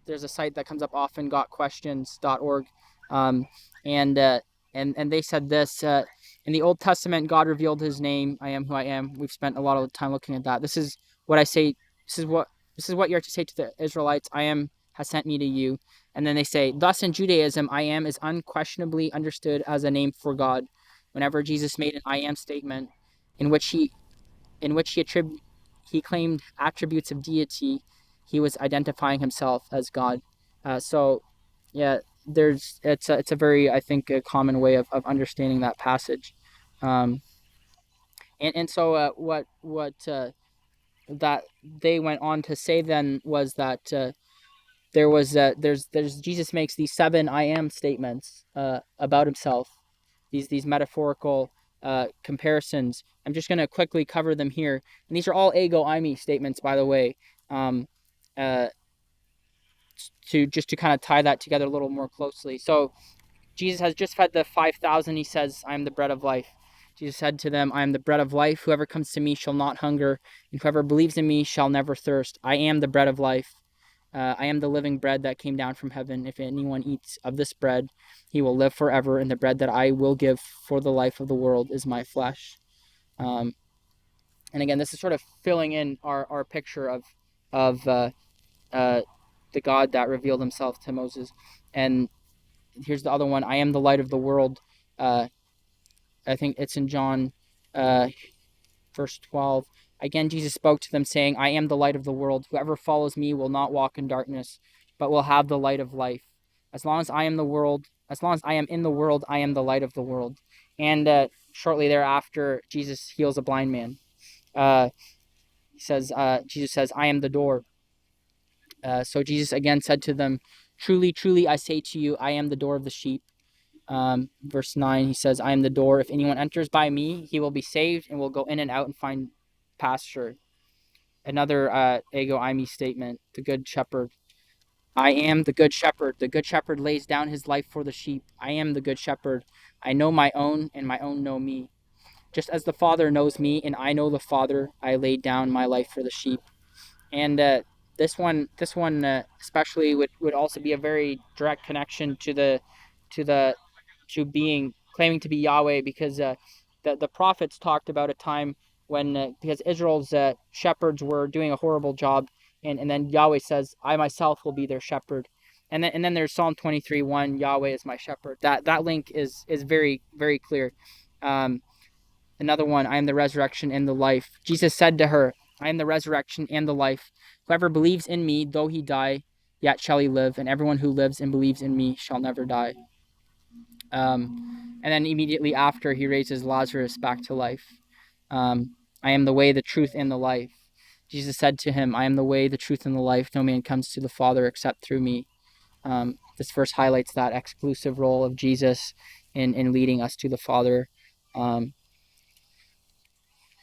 there's a site that comes up often, gotquestions.org. um, and and they said this, in the Old Testament God revealed his name, I am who I am. We've spent a lot of time looking at that. This is what I say, this is what you're to say to the Israelites: I am has sent me to you. And then they say, thus in Judaism, I am is unquestionably understood as a name for God. Whenever Jesus made an I am statement in which he claimed attributes of deity, he was identifying himself as God. So, yeah, it's a very, I think, a common way of understanding that passage. Um, and so what that they went on to say then was that there was there's Jesus makes these 7 I am statements about himself, these metaphorical comparisons. I'm just going to quickly cover them here, and these are all ego eimi statements, by the way, um, uh, to kind of tie that together a little more closely. So Jesus has just fed the 5,000. He says, "I am the bread of life." Jesus said to them, "I am the bread of life. Whoever comes to me shall not hunger, and whoever believes in me shall never thirst. I am the bread of life. I am the living bread that came down from heaven. If anyone eats of this bread, he will live forever. And the bread that I will give for the life of the world is my flesh." Um, and again, this is sort of filling in our picture of uh, the God that revealed himself to Moses. And here's the other one: "I am the light of the world." Uh, I think it's in John uh, verse 12. Again, Jesus spoke to them, saying, "I am the light of the world. Whoever follows me will not walk in darkness, but will have the light of life. As long as I am as long as I am in the world, I am the light of the world." And shortly thereafter, Jesus heals a blind man. Jesus says, "I am the door." So Jesus again said to them, "Truly, truly, I say to you, I am the door of the sheep." Verse 9, he says, "I am the door. If anyone enters by me, he will be saved and will go in and out and find pasture." Another ego eimi statement: the good shepherd. "I am the good shepherd. The good shepherd lays down his life for the sheep. I am the good shepherd. I know my own, and my own know me. Just as the Father knows me, and I know the Father, I laid down my life for the sheep." And this one especially would also be a very direct connection to the to being claiming to be Yahweh, because the prophets talked about a time when because Israel's shepherds were doing a horrible job, and then Yahweh says, "I myself will be their shepherd." And then there's Psalm 23:1, "Yahweh is my shepherd." That link is very, very clear. Um, Another one: "I am the resurrection and the life." Jesus said to her, "I am the resurrection and the life. Whoever believes in me, though he die, yet shall he live, and everyone who lives and believes in me shall never die." And then immediately after, he raises Lazarus back to life. "I am the way, the truth, and the life." Jesus said to him, "I am the way, the truth, and the life. No man comes to the Father except through me." This verse highlights that exclusive role of Jesus in leading us to the Father. Um,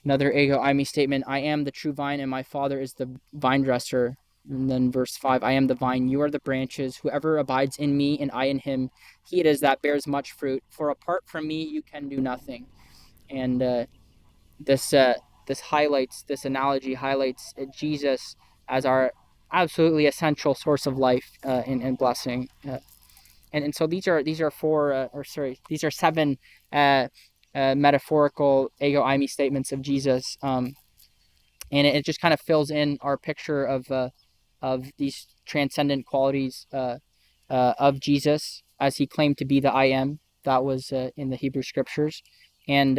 Another ego eimi statement: "I am the true vine, and my Father is the vine dresser." And then verse 5, "I am the vine, you are the branches. Whoever abides in me and I in him, he it is that bears much fruit. For apart from me, you can do nothing." And this this analogy highlights Jesus as our absolutely essential source of life and blessing. And so these are four or sorry, these are 7 metaphorical ego eimi statements of Jesus. And it just kind of fills in our picture of these transcendent qualities of Jesus, as he claimed to be the I am that was in the Hebrew Scriptures. And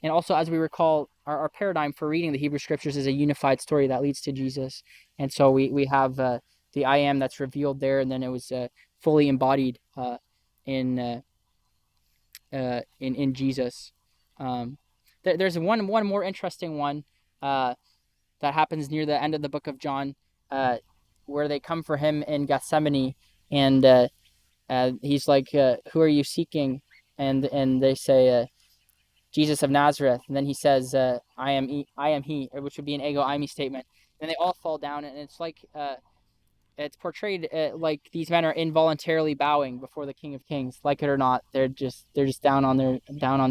also, as we recall, our paradigm for reading the Hebrew Scriptures is a unified story that leads to Jesus. And so we have the I am that's revealed there, and then it was fully embodied in in Jesus. There's one more interesting one that happens near the end of the book of John, where they come for him in Gethsemane, and he's like, "Who are you seeking?" And they say, "Jesus of Nazareth." And then he says, I am he," which would be an ego eimi statement. And they all fall down, and it's like it's portrayed like these men are involuntarily bowing before the King of Kings. Like it or not, they're just down on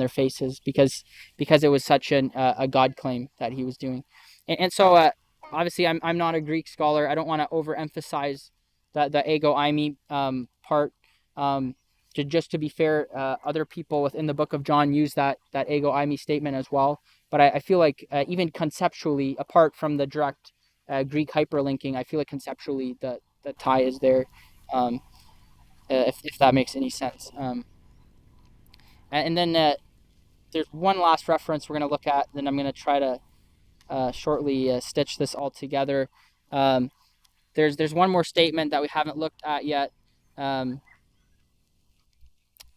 their faces, because it was such a God claim that he was doing. And so obviously I'm not a Greek scholar. I don't want to overemphasize the ego eimi part. Just to be fair, other people within the book of John use that ego eimi statement as well. But I feel like even conceptually, apart from the direct Greek hyperlinking, I feel like conceptually the tie is there, um, if that makes any sense. And then there's one last reference we're going to look at, then I'm going to try to shortly stitch this all together. Um, there's one more statement that we haven't looked at yet, um,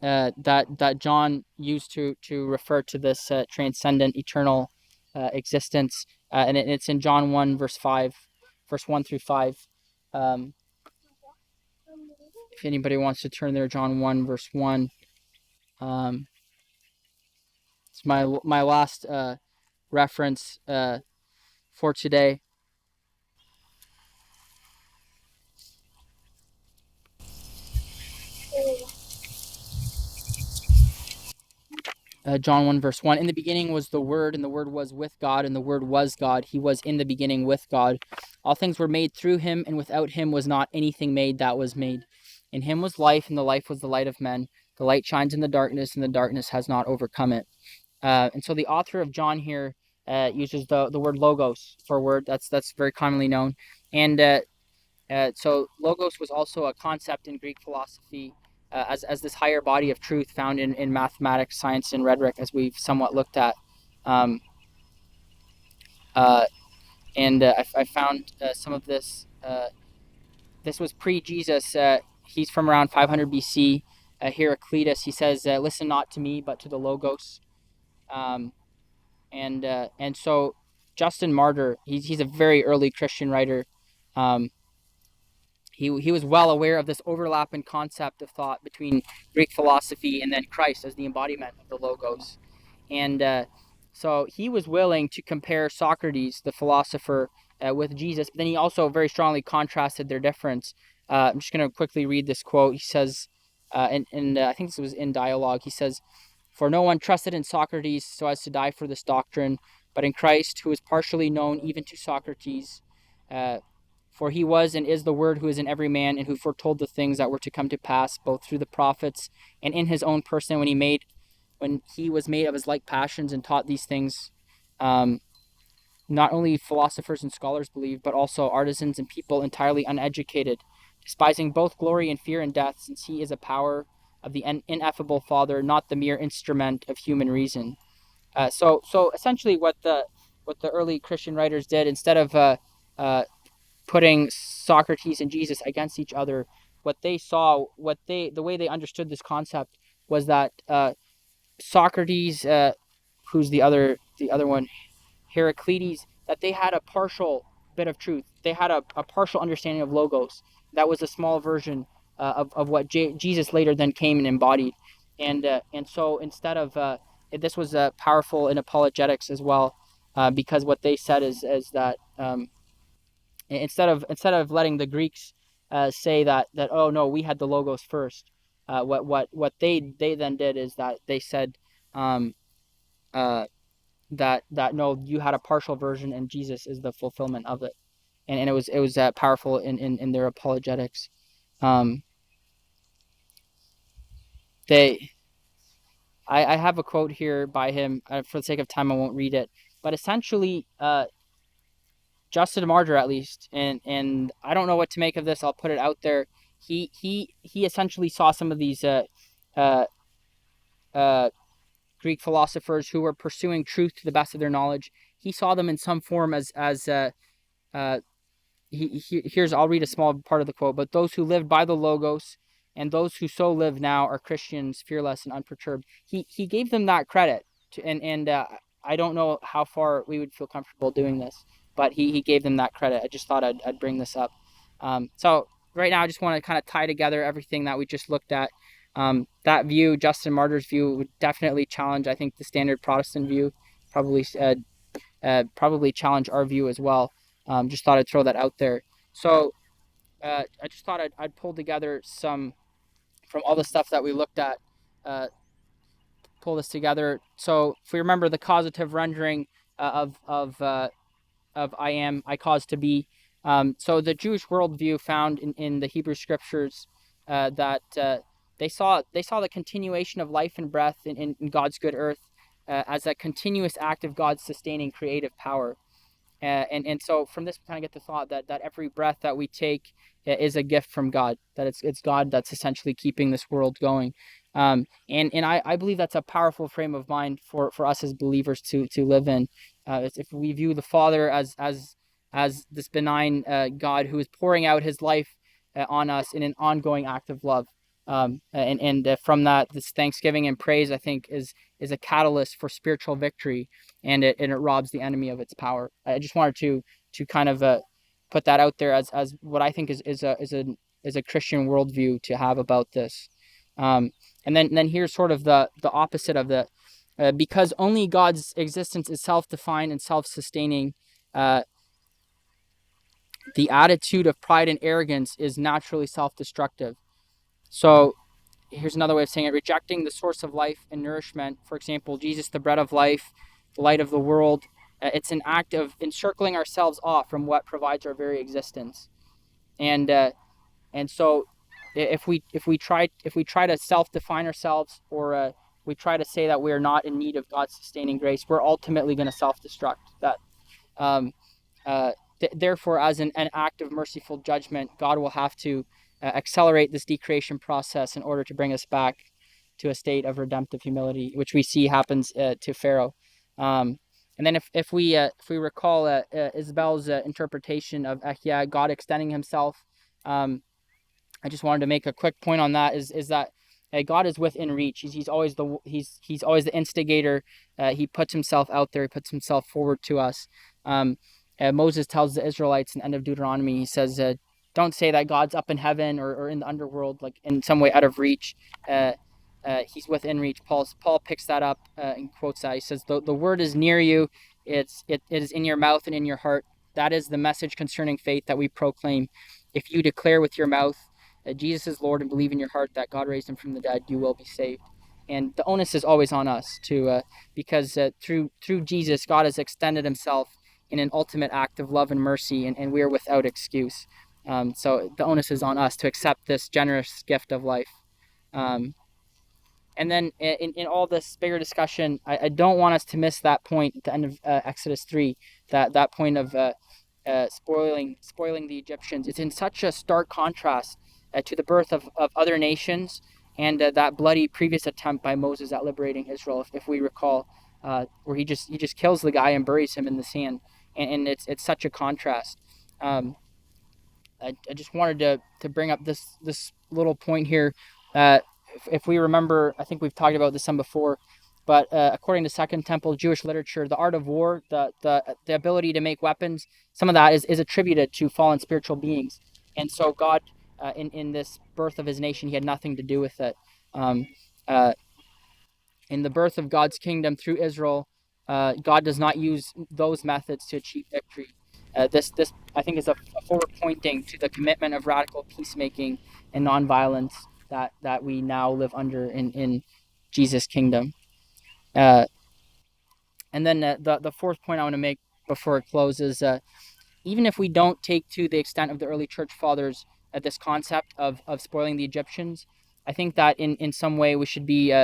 that John used to refer to this transcendent eternal existence, and it's in John 1 verse 1 through 5. Um, if anybody wants to turn there, John 1 verse 1. It's my last reference for today. John 1 verse 1. In the beginning was the Word, and the Word was with God, and the Word was God. He was in the beginning with God. All things were made through him, and without him was not anything made that was made. In him was life, and the life was the light of men. The light shines in the darkness, and the darkness has not overcome it. And so the author of John here uses the word logos for a word that's very commonly known. And so logos was also a concept in Greek philosophy as this higher body of truth found in mathematics, science, and rhetoric, as we've somewhat looked at. Um, and I found some of this. This was pre-Jesus. He's from around 500 BC. Heraclitus, he says, "Listen not to me, but to the logos." Um, and so Justin Martyr, he's a very early Christian writer. Um, he was well aware of this overlap in concept of thought between Greek philosophy and then Christ as the embodiment of the logos. And so he was willing to compare Socrates, the philosopher, with Jesus, but then he also very strongly contrasted their difference. I'm just going to quickly read this quote. He says, and I think this was in Dialogue, he says, "For no one trusted in Socrates so as to die for this doctrine, but in Christ, who is partially known even to Socrates. Uh, for he was and is the Word who is in every man, and who foretold the things that were to come to pass, both through the prophets and in his own person when he was made of his like passions and taught these things. Um, not only philosophers and scholars believe, but also artisans and people entirely uneducated, despising both glory and fear and death, since he is a power of the ineffable Father, not the mere instrument of human reason." So essentially, what the early Christian writers did, instead of uh, putting Socrates and Jesus against each other, what they saw, the way they understood this concept was that Socrates, who's the other one, Heraclitus, that they had a partial bit of truth. They had a partial understanding of logos. That was a small version of what Jesus later then came and embodied. And so instead of this was powerful in apologetics as well, because what they said is that instead of letting the Greeks say that oh no, we had the logos first, what they then did is that they said um, that no, you had a partial version and Jesus is the fulfillment of it, and it was powerful in their apologetics. Um, they I have a quote here by him. For the sake of time, I won't read it, but essentially, Justin Martyr, at least, and I don't know what to make of this. I'll put it out there. He essentially saw some of these uh, uh, Greek philosophers who were pursuing truth to the best of their knowledge. He saw them in some form as uh, here's, I'll read a small part of the quote. "But those who lived by the logos and those who so live now are Christians, fearless and unperturbed." He gave them that credit and I don't know how far we would feel comfortable doing this, but he gave them that credit. I just thought I'd bring this up. So right now I just want to kind of tie together everything that we just looked at. That view, Justin Martyr's view, would definitely challenge, I think, the standard Protestant view. Probably challenge our view as well. Just thought I'd throw that out there. So I just thought I'd pull together some from all the stuff that we looked at. Uh, Pull this together. So if we remember the causative rendering of "I am," I cause to be. So the Jewish worldview found in the Hebrew scriptures that they saw the continuation of life and breath in God's good earth as a continuous act of God's sustaining creative power. And so from this, we kind of get the thought that every breath that we take is a gift from God, that it's God that's essentially keeping this world going. And I believe that's a powerful frame of mind for us as believers to live in. If we view the Father as this benign God who is pouring out his life on us in an ongoing act of love. And from that, this thanksgiving and praise, I think, is a catalyst for spiritual victory, and it robs the enemy of its power. I just wanted to kind of put that out there as what I think is is a Christian worldview to have about this. And then here's sort of the opposite of the because only God's existence is self-defined and self-sustaining. The attitude of pride and arrogance is naturally self-destructive. So here's another way of saying it: rejecting the source of life and nourishment. For example, Jesus, the bread of life, the light of the world. It's an act of encircling ourselves off from what provides our very existence. And so, if we try to self-define ourselves, or we try to say that we are not in need of God's sustaining grace, we're ultimately going to self-destruct. That um, therefore, as an act of merciful judgment, God will have to accelerate this decreation process in order to bring us back to a state of redemptive humility, which we see happens to Pharaoh. And then if we recall Isabel's interpretation of God extending himself, I just wanted to make a quick point on that. Is that God is within reach. He's always the instigator. He puts himself out there. He puts himself forward to us. Moses tells the Israelites in the end of Deuteronomy. He says, "Don't say that God's up in heaven or in the underworld, like in some way out of reach. He's within reach." Paul picks that up and quotes that. He says, "The word is near you. It is in your mouth and in your heart. That is the message concerning faith that we proclaim. If you declare with your mouth Jesus is Lord and believe in your heart that God raised him from the dead, you will be saved." And the onus is always on us because through Jesus, God has extended himself in an ultimate act of love and mercy, and we are without excuse. So the onus is on us to accept this generous gift of life. Um, and then in all this bigger discussion, I don't want us to miss that point at the end of Exodus 3, that point of spoiling the Egyptians. It's in such a stark contrast to the birth of other nations and that bloody previous attempt by Moses at liberating Israel, if we recall, where he just kills the guy and buries him in the sand, and it's such a contrast. I just wanted to bring up this little point here. If we remember, I think we've talked about this some before, but according to Second Temple Jewish literature, the art of war, the ability to make weapons, some of that is attributed to fallen spiritual beings, and so God, in this birth of his nation, he had nothing to do with it. Um, uh, in the birth of God's kingdom through Israel, God does not use those methods to achieve victory. This I think is a forward pointing to the commitment of radical peacemaking and nonviolence that we now live under in Jesus' kingdom. Uh, and then the fourth point I want to make before it closes, even if we don't take to the extent of the early church fathers this concept of spoiling the Egyptians, I think that in some way we should be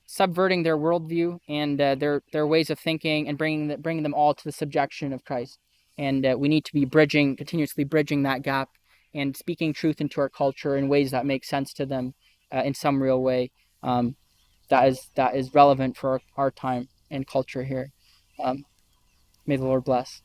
subverting their worldview and their ways of thinking, and bringing them all to the subjection of Christ. And we need to be continuously bridging that gap, and speaking truth into our culture in ways that make sense to them in some real way. That is relevant for our time and culture here. May the Lord bless.